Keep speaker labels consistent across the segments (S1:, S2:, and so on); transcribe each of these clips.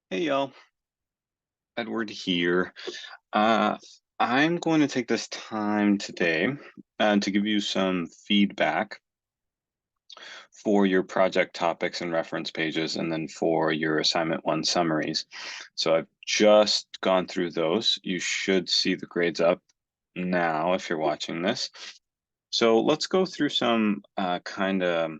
S1: Hey y'all, Edward here. Uh, I'm going to take this time today to give you some feedback for your project topics and reference pages, and then for your assignment one summaries. So I've just gone through those. You should see the grades up now if you're watching this. So let's go through some kind of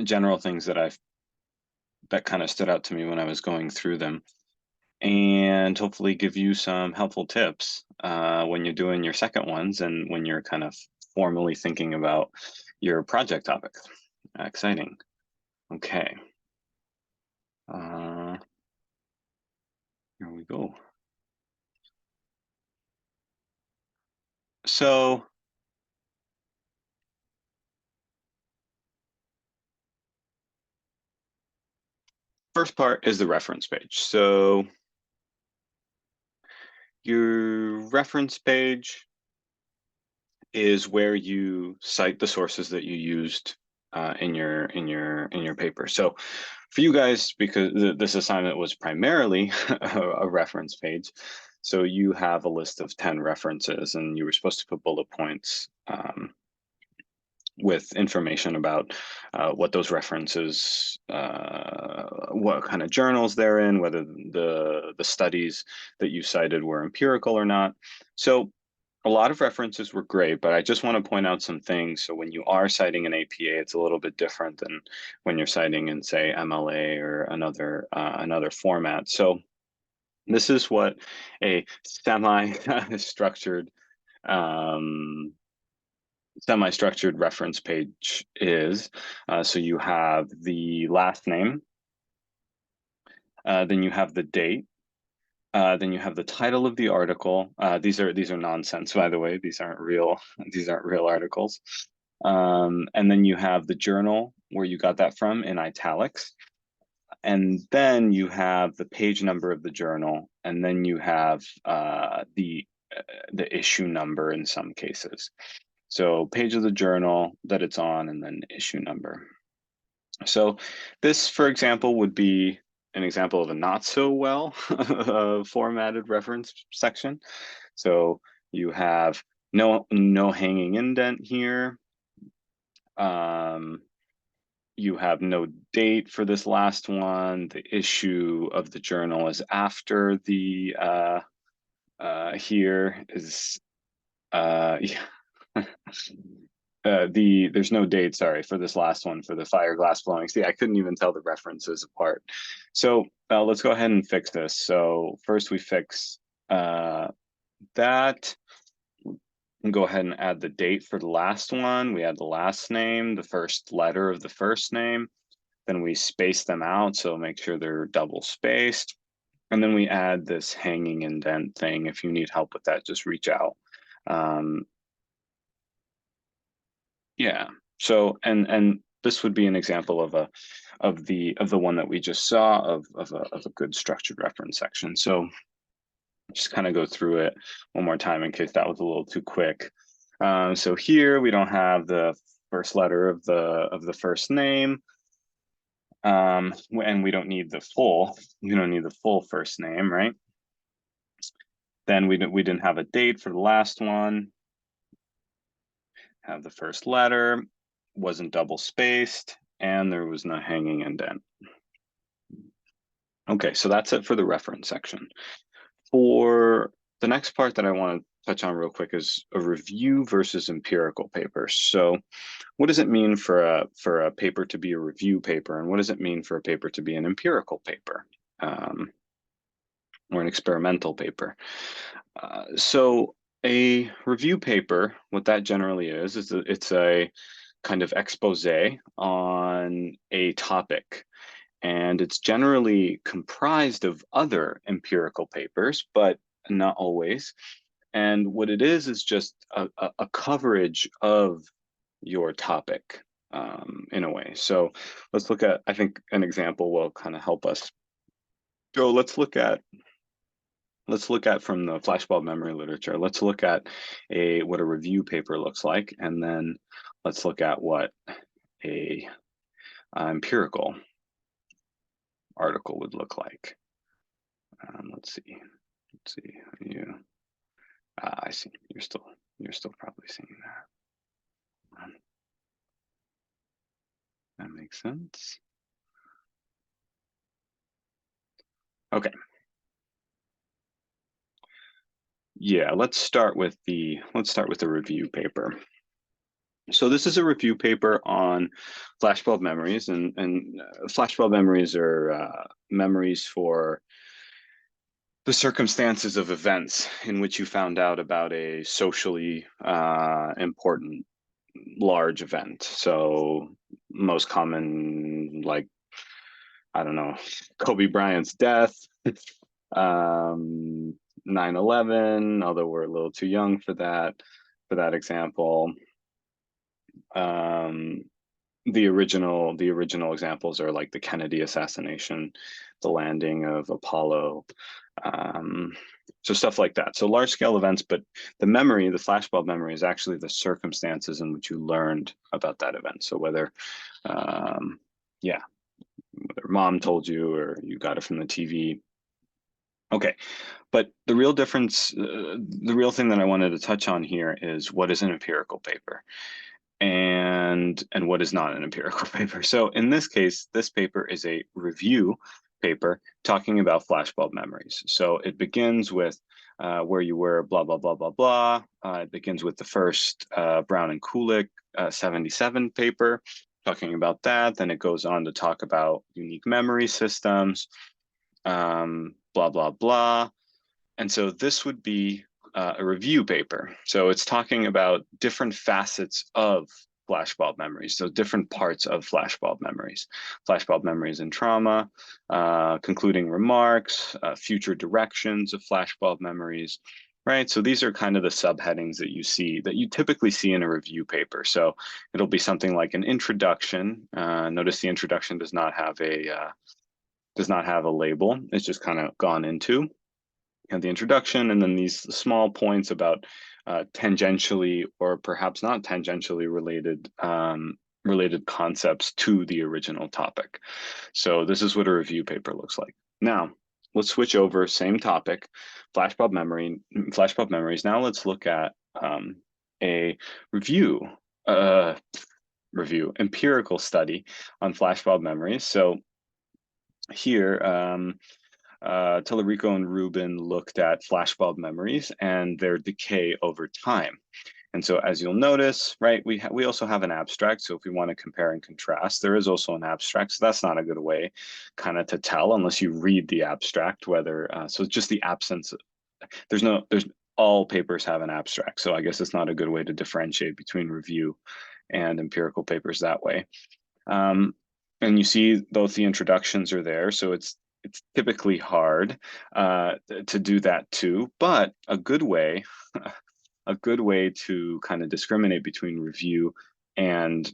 S1: general things that kind of stood out to me when I was going through them, and hopefully give you some helpful tips when you're doing your second ones and when you're kind of formally thinking about your project topic. Exciting. Okay. Uh, Here we go. So first part is the reference page. So your reference page is where you cite the sources that you used in your paper. So for you guys, because this assignment was primarily a reference page, so you have a list of 10 references, and you were supposed to put bullet points with information about what those references, what kind of journals they're in, whether the studies that you cited were empirical or not. So a lot of references were great, but I just want to point out some things. So when you are citing an APA, it's a little bit different than when you're citing in, say, MLA or another format. So this is what a semi-structured um, semi-structured reference page is. So you have the last name, then you have the date, then you have the title of the article. These are nonsense, by the way. These aren't real. These aren't real articles. And then you have the journal where you got that from in italics. And then you have the page number of the journal, and then you have the issue number in some cases. So page of the journal that it's on, and then issue number. So this, for example, would be an example of a not so well formatted reference section. So you have no hanging indent here. You have no date for this last one. The issue of the journal is after the here is yeah. There's no date, sorry, for this last one, for the fire glass blowing. See, I couldn't even tell the references apart. So let's go ahead and fix this. So first we fix that, and go ahead and add the date for the last one. We add the last name, the first letter of the first name. Then we space them out, so make sure they're double spaced. And then we add this hanging indent thing. If you need help with that, just reach out. Um, Yeah. So and this would be an example of the one that we just saw of a good structured reference section. So just kind of go through it one more time in case that was a little too quick. So here we don't have the first letter of the first name, and we don't need the full. You don't need the full first name, right? Then we didn't have a date for the last one. Have the first letter, wasn't double spaced, and there was no hanging indent. Okay, so that's it for the reference section. For the next part that I want to touch on real quick is a review versus empirical paper. So what does it mean for a paper to be a review paper, and what does it mean for a paper to be an empirical paper, or an experimental paper? So a review paper, what that generally is it's a kind of expose on a topic. And it's generally comprised of other empirical papers, but not always. And what it is just a coverage of your topic, in a way. So let's look at, I think an example will kind of help us. So let's look at from the flashbulb memory literature. Let's look at what a review paper looks like, and then let's look at what a empirical article would look like. let's see. You, I see. You're still probably seeing that. That makes sense. Okay. Yeah, let's start with the review paper. So this is a review paper on flashbulb memories, and flashbulb memories are memories for the circumstances of events in which you found out about a socially important large event. So most common, like, I don't know, Kobe Bryant's death, 9/11, although we're a little too young for that example. Um, the original examples are like the Kennedy assassination, the landing of Apollo, so stuff like that. So large scale events, but the flashbulb memory is actually the circumstances in which you learned about that event. So whether, yeah, whether mom told you or you got it from the TV. Okay, but the real difference, the real thing that I wanted to touch on here is what is an empirical paper and what is not an empirical paper. So in this case, this paper is a review paper talking about flashbulb memories. So it begins with where you were, blah, blah, blah, blah, blah. It begins with the first Brown and Kulik 77 paper, talking about that. Then it goes on to talk about unique memory systems, blah, blah, blah. And so this would be a review paper. So it's talking about different facets of flashbulb memories, so different parts of flashbulb memories in trauma, concluding remarks, future directions of flashbulb memories, right? So these are kind of the subheadings that you typically see in a review paper. So it'll be something like an introduction. Notice the introduction does not have a label. It's just kind of gone into. The introduction, and then these small points about tangentially or perhaps not tangentially related concepts to the original topic. So this is what a review paper looks like. Now, let's switch over, same topic, flashbulb memories. Now let's look at a empirical study on flashbulb memories. So here, Tallarico and Rubin looked at flashbulb memories and their decay over time. And so as you'll notice, right, we also have an abstract. So if we want to compare and contrast, there is also an abstract. So that's not a good way kind of to tell unless you read the abstract, whether, so just the absence, all papers have an abstract. So I guess it's not a good way to differentiate between review and empirical papers that way. And you see both the introductions are there. So it's typically hard to do that too, but a good way to kind of discriminate between review and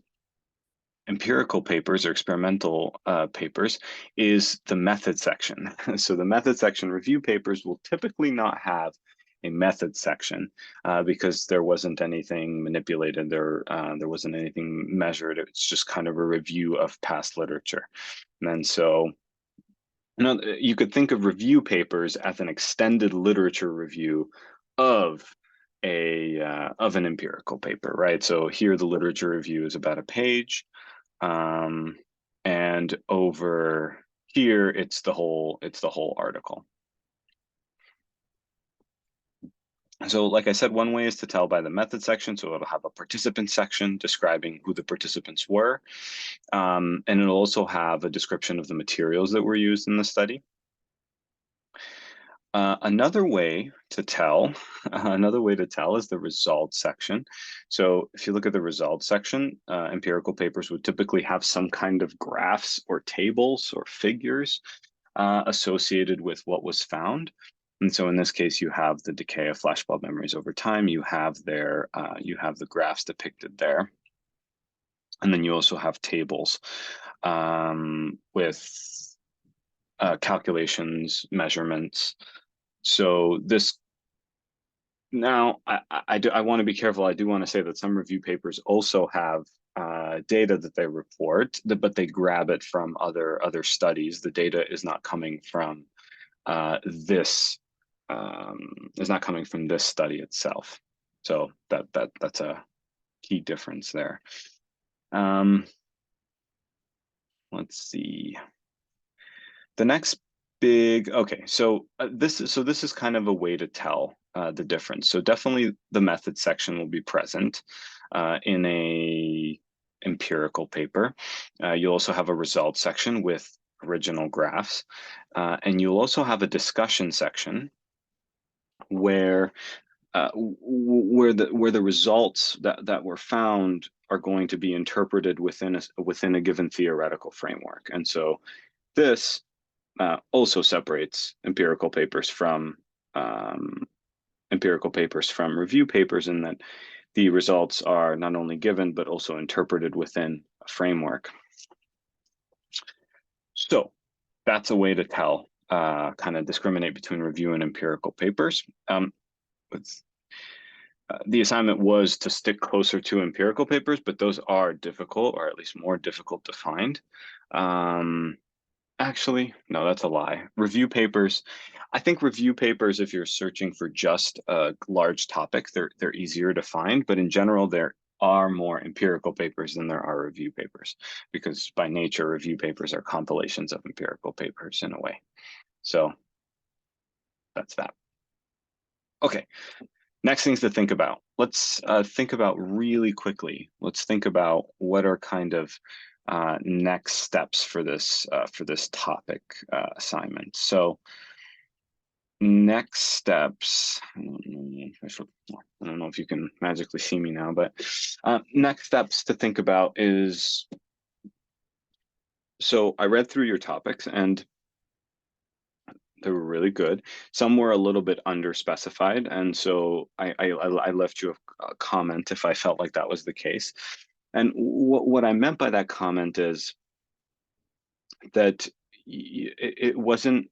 S1: empirical papers or experimental papers is the method section. So the method section, review papers will typically not have a method section because there wasn't anything manipulated, there wasn't anything measured. It's just kind of a review of past literature. And so you could think of review papers as an extended literature review of an empirical paper, right? So here the literature review is about a page, and over here it's the whole article. So like I said, one way is to tell by the method section. So it'll have a participant section describing who the participants were. And it'll also have a description of the materials that were used in the study. Another way to tell is the results section. So if you look at the results section, empirical papers would typically have some kind of graphs or tables or figures associated with what was found. And so in this case, you have the decay of flashbulb memories over time. You have the graphs depicted there. And then you also have tables with calculations, measurements. So this, now I want to be careful. I do want to say that some review papers also have data that they report, but they grab it from other studies. The data is not coming from this is not coming from this study itself. So that's a key difference there. Let's see. The next big, okay, so this is kind of a way to tell the difference. So definitely the method section will be present in a empirical paper. You'll also have a results section with original graphs, and you'll also have a discussion section where the results that were found are going to be interpreted within a given theoretical framework. And so this also separates empirical papers from review papers, in that the results are not only given but also interpreted within a framework. So that's a way to tell, kind of discriminate between review and empirical papers. The assignment was to stick closer to empirical papers, but those are difficult, or at least more difficult to find. Actually, no, that's a lie. Review papers, I think review papers, if you're searching for just a large topic, they're easier to find, but in general, there are more empirical papers than there are review papers, because by nature, review papers are compilations of empirical papers in a way. So that's that. Okay, next things to think about. Let's think about really quickly. Let's think about what are kind of next steps for this topic assignment. So next steps, I don't know if you can magically see me now, but next steps to think about is, so I read through your topics and they were really good. Some were a little bit underspecified, and so I left you a comment if I felt like that was the case. And what I meant by that comment is that it wasn't,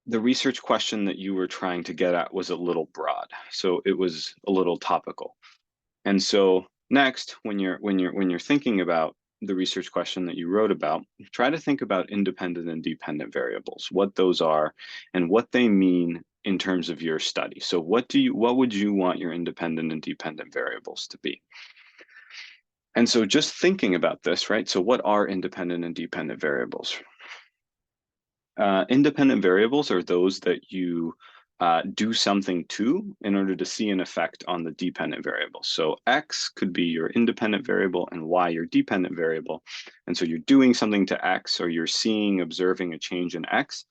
S1: the research question that you were trying to get at was a little broad, so it was a little topical. And so next, when you're thinking about the research question that you wrote about, try to think about independent and dependent variables, what those are and what they mean in terms of your study. So what would you want your independent and dependent variables to be? And so just thinking about this, right? So what are independent and dependent variables? Independent variables are those that you do something to in order to see an effect on the dependent variable. So X could be your independent variable and Y your dependent variable. And so you're doing something to X, or you're observing a change in X,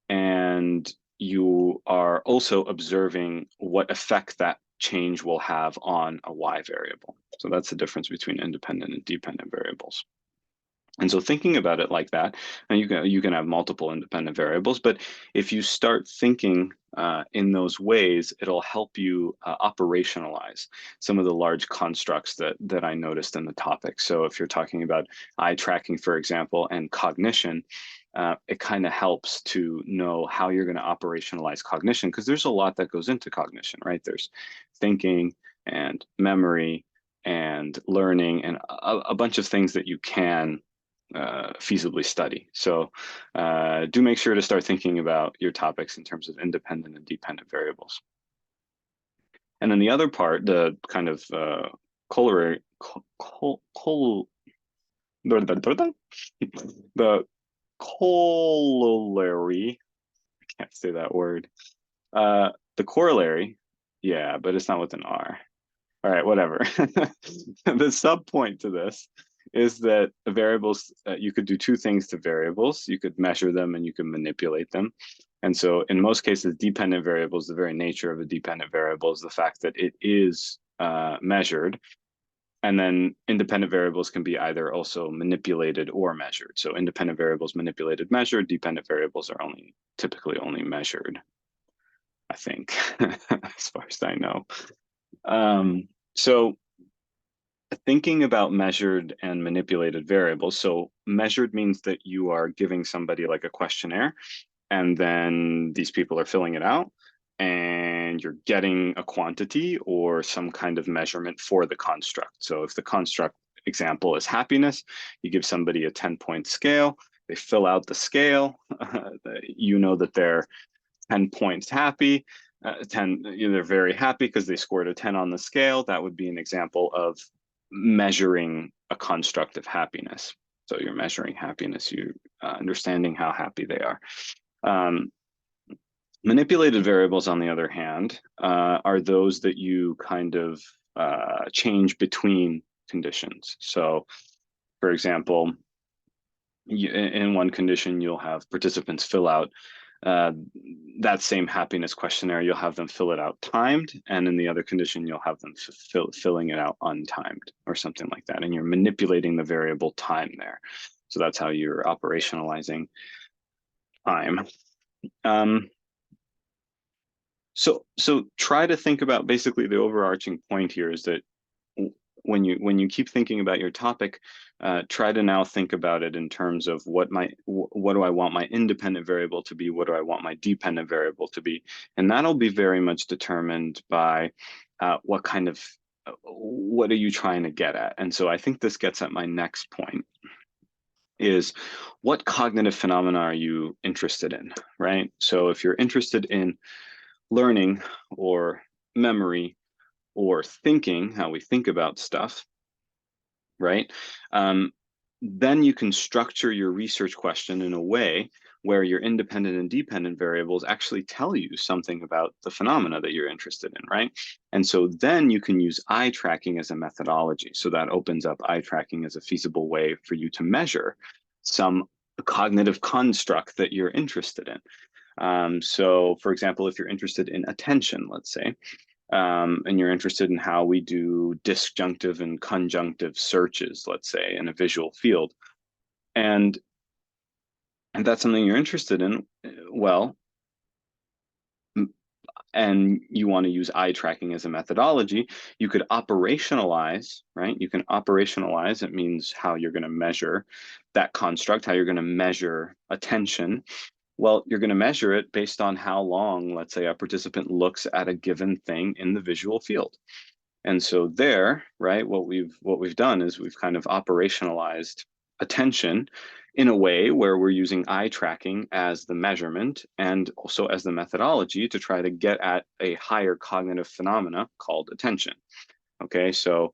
S1: and you are also observing what effect that change will have on a Y variable. So that's the difference between independent and dependent variables. And so thinking about it like that, and you can have multiple independent variables, but if you start thinking in those ways, it'll help you operationalize some of the large constructs that I noticed in the topic. So if you're talking about eye tracking, for example, and cognition, it kind of helps to know how you're going to operationalize cognition, because there's a lot that goes into cognition, right? There's thinking and memory and learning and a bunch of things that you can feasibly study. So do make sure to start thinking about your topics in terms of independent and dependent variables. And then the other part, the kind of corollary, the corollary, I can't say that word. The corollary, yeah, but it's not with an R. All right, whatever. The sub point to this is that the variables, you could do two things to variables. You could measure them and you can manipulate them. And so in most cases, dependent variables, the very nature of a dependent variable is the fact that it is measured. And then independent variables can be either also manipulated or measured. So independent variables manipulated, measured. Dependent variables are typically only measured, I think, as far as I know. So thinking about measured and manipulated variables. So measured means that you are giving somebody like a questionnaire, and then these people are filling it out, and you're getting a quantity or some kind of measurement for the construct. So if the construct example is happiness, you give somebody a 10-point scale, they fill out the scale. You know that they're 10 points happy. 10, they're very happy because they scored a 10 on the scale. That would be an example of measuring a construct of happiness. So you're measuring happiness, you understanding how happy they are. Manipulated variables, on the other hand, are those that you kind of change between conditions. So, for example, in one condition, you'll have participants fill out that same happiness questionnaire. You'll have them fill it out timed, and in the other condition, you'll have them filling it out untimed or something like that. And you're manipulating the variable time there. So that's how you're operationalizing time. So try to think about, basically the overarching point here is that when you keep thinking about your topic, try to now think about it in terms of what do I want my independent variable to be? What do I want my dependent variable to be? And that'll be very much determined by what are you trying to get at? And so I think this gets at my next point, is what cognitive phenomena are you interested in, right? So if you're interested in learning or memory or thinking, how we think about stuff, right? Then you can structure your research question in a way where your independent and dependent variables actually tell you something about the phenomena that you're interested in, right? And so then you can use eye tracking as a methodology. So that opens up eye tracking as a feasible way for you to measure some cognitive construct that you're interested in. So for example, if you're interested in attention, let's say, and you're interested in how we do disjunctive and conjunctive searches, let's say, in a visual field, and that's something you're interested in, well, and you want to use eye tracking as a methodology, you could operationalize, right? You can operationalize, it means how you're going to measure that construct, how you're going to measure attention. Well, you're going to measure it based on how long, let's say, a participant looks at a given thing in the visual field. And so there, right, what we've done is we've kind of operationalized attention in a way where we're using eye tracking as the measurement and also as the methodology to try to get at a higher cognitive phenomena called attention. Okay, so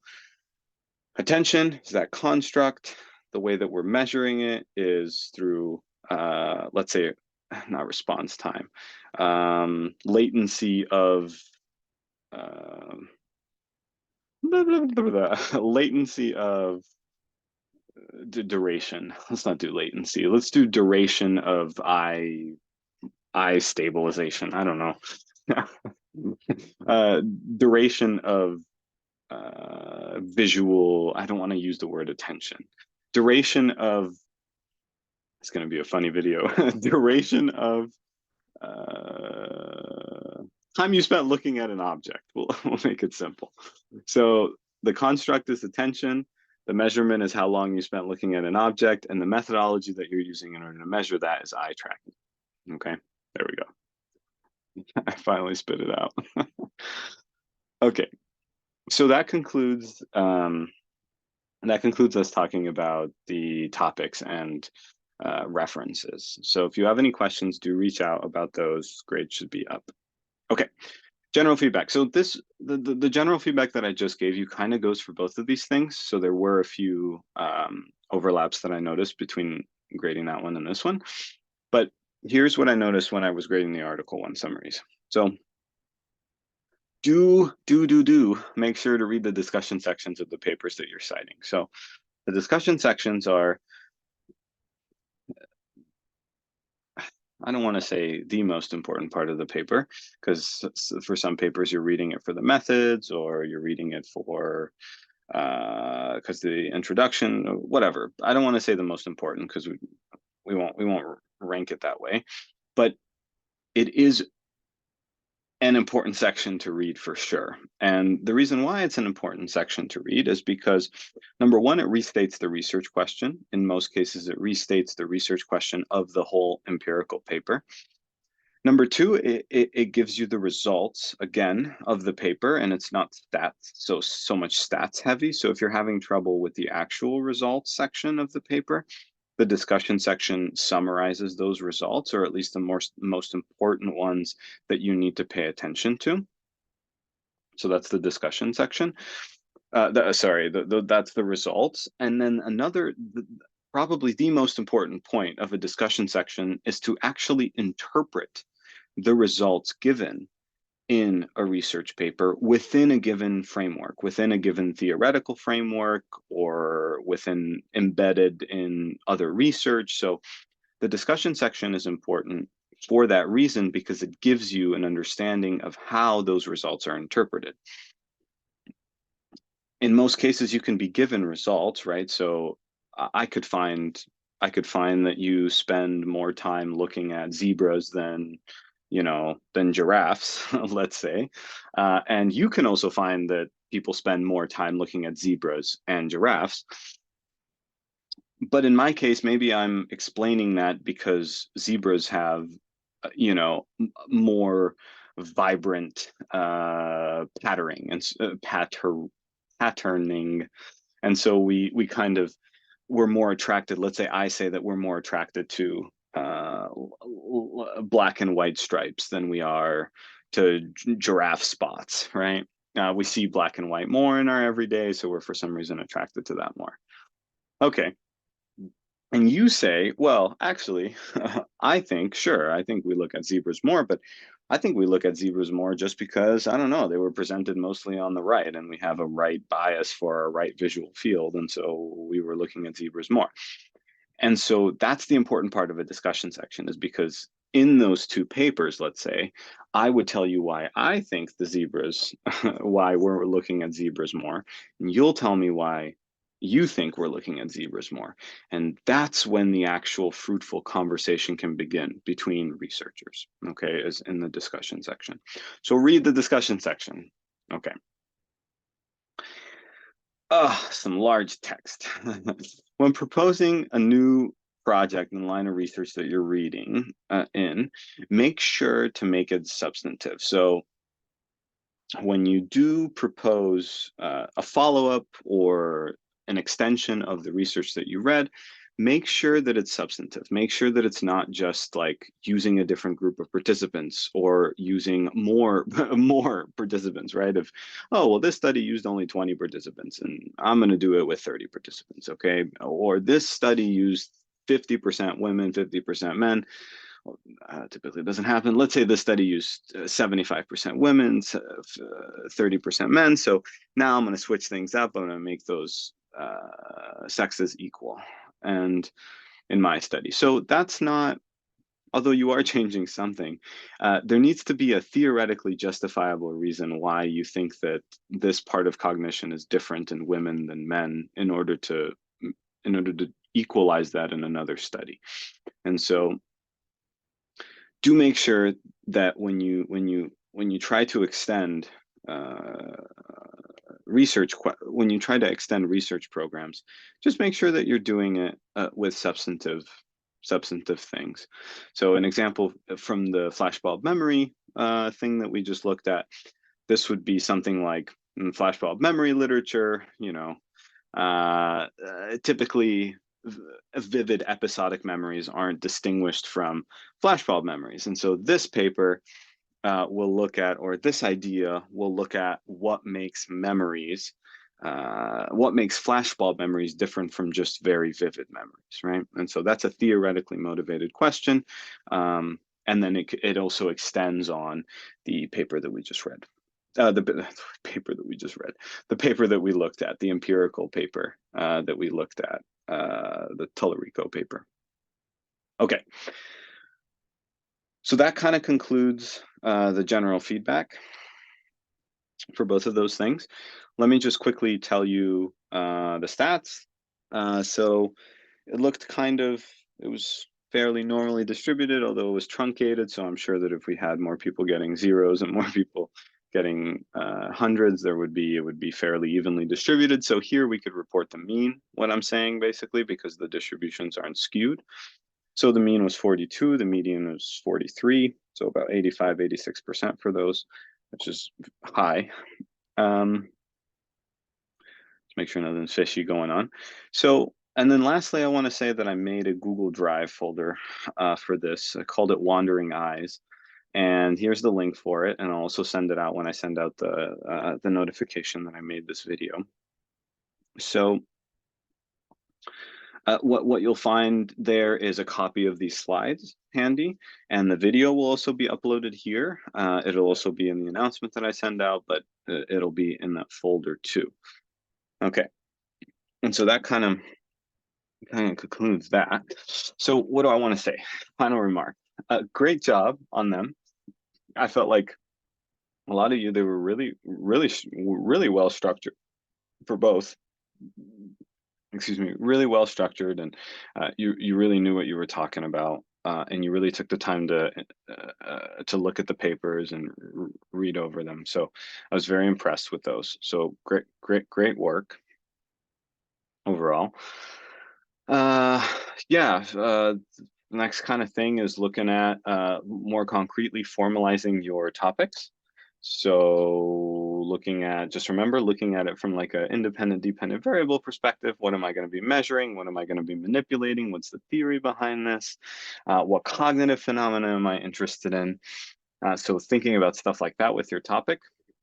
S1: attention is that construct. The way that we're measuring it is through, let's say, not response time, latency of latency of duration. Let's not do latency. Let's do duration of eye stabilization. I don't know. Duration of visual. I don't want to use the word attention. Duration of. It's going to be a funny video. Duration of time you spent looking at an object. We'll make it simple. So the construct is attention. The measurement is how long you spent looking at an object, and the methodology that you're using in order to measure that is eye tracking. Okay, there we go. I finally spit it out. Okay, so that concludes us talking about the topics and references. So if you have any questions, do reach out about those. Grades should be up. Okay, general feedback. So the general feedback that I just gave you kind of goes for both of these things. So there were a few overlaps that I noticed between grading that one and this one. But here's what I noticed when I was grading the Article 1 summaries. So do make sure to read the discussion sections of the papers that you're citing. So the discussion sections are, I don't want to say the most important part of the paper, because for some papers you're reading it for the methods, or you're reading it for because the introduction, whatever. I don't want to say the most important, because we won't rank it that way, but it is an important section to read for sure. And the reason why it's an important section to read is because, number one, it restates the research question. In most cases, it restates the research question of the whole empirical paper. Number two, it gives you the results, again, of the paper, and it's not stats, so much stats heavy. So if you're having trouble with the actual results section of the paper, The discussion section summarizes those results, or at least the most important ones that you need to pay attention to. So that's the discussion section. That's the results. And then probably the most important point of a discussion section is to actually interpret the results given in a research paper within a given framework, within a given theoretical framework, or embedded in other research. So the discussion section is important for that reason, because it gives you an understanding of how those results are interpreted. In most cases, you can be given results, right? So I could find that you spend more time looking at zebras than giraffes, let's say. And you can also find that people spend more time looking at zebras and giraffes. But in my case, maybe I'm explaining that because zebras have, more vibrant patterning and patterning, and so we kind of we're more attracted. Let's say I say that we're more attracted to black and white stripes than we are to giraffe spots, right? We see black and white more in our everyday, so we're for some reason attracted to that more. Okay. And you say, well, actually, I think we look at zebras more, but I think we look at zebras more just because, I don't know, they were presented mostly on the right, and we have a right bias for our right visual field. And so we were looking at zebras more. And so that's the important part of a discussion section, is because in those two papers, let's say, I would tell you why I think the zebras, why we're looking at zebras more, and you'll tell me why you think we're looking at zebras more. And that's when the actual fruitful conversation can begin between researchers, okay, is in the discussion section. So read the discussion section. Okay. Some large text. When proposing a new project in the line of research that you're reading make sure to make it substantive. So when you do propose a follow-up or an extension of the research that you read, make sure that it's substantive. Make sure that it's not just like using a different group of participants or using more more participants, right? Oh, well, this study used only 20 participants and I'm going to do it with 30 participants, okay? Or this study used 50% women, 50% men. Typically it doesn't happen. Let's say the study used 75% women, 30% men. So now I'm going to switch things up. I'm going to make those sexes equal. And in my study, so that's not, although you are changing something, there needs to be a theoretically justifiable reason why you think that this part of cognition is different in women than men in order to equalize that in another study. And so do make sure that when you try to extend when you try to extend research programs, just make sure that you're doing it with substantive things. So an example from the flashbulb memory thing that we just looked at, this would be something like in flashbulb memory literature, typically vivid episodic memories aren't distinguished from flashbulb memories. And so this paper will look at, or this idea will look at what makes flashbulb memories different from just very vivid memories, right? And so that's a theoretically motivated question. And then it also extends on the paper that we just read. The paper that we looked at, the empirical paper that we looked at, the Tallarico paper. Okay. So that kind of concludes the general feedback for both of those things. Let me just quickly tell you the stats. So it was fairly normally distributed, although it was truncated. So I'm sure that if we had more people getting zeros and more people getting hundreds, it would be fairly evenly distributed. So here we could report the mean, what I'm saying basically, because the distributions aren't skewed. So the mean was 42, the median was 43, so about 85, 86% for those, which is high. Let's make sure nothing's fishy going on. So And then lastly, I want to say that I made a Google Drive folder for this. I called it Wandering Eyes. And here's the link for it. And I'll also send it out when I send out the notification that I made this video. So what you'll find there is a copy of these slides handy, and the video will also be uploaded here. It'll also be in the announcement that I send out, but it'll be in that folder too. Okay, and so that kind of concludes that. So what do I want to say? Final remark. Great job on them. I felt like a lot of you, they were really well structured for both. Excuse me, really well structured, and you really knew what you were talking about, and you really took the time to look at the papers and read over them. So I was very impressed with those. So great work overall. Yeah, the next kind of thing is looking at more concretely formalizing your topics. So looking at, just remember, looking at it from like an independent, dependent variable perspective. What am I going to be measuring? What am I going to be manipulating? What's the theory behind this? What cognitive phenomena am I interested in? So thinking about stuff like that with your topic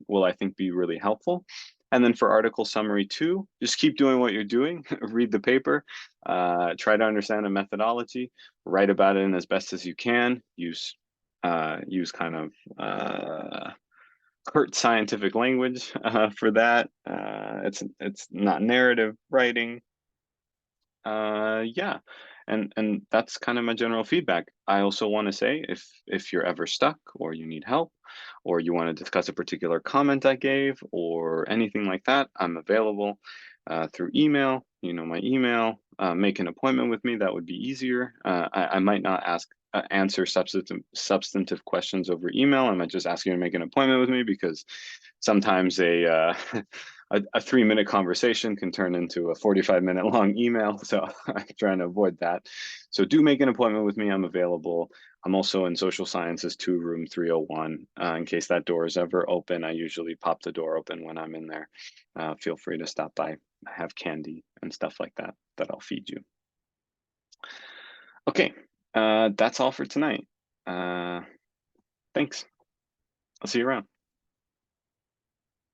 S1: will, I think, be really helpful. And then for article summary 2, just keep doing what you're doing. Read the paper, try to understand the methodology, write about it in as best as you can. Use kind of curt scientific language for that. It's not narrative writing. Yeah, and that's kind of my general feedback. I also want to say, if you're ever stuck or you need help or you want to discuss a particular comment I gave or anything like that, I'm available through email. You know my email. Make an appointment with me. That would be easier. I might not answer substantive questions over email. I might just ask you to make an appointment with me, because sometimes a 3-minute conversation can turn into a 45-minute long email. So I'm trying to avoid that. So do make an appointment with me. I'm available. I'm also in Social Sciences 2, room 301. In case that door is ever open, I usually pop the door open when I'm in there. Feel free to stop by. I have candy and stuff like that I'll feed you. Okay, that's all for tonight. Thanks. I'll see you around.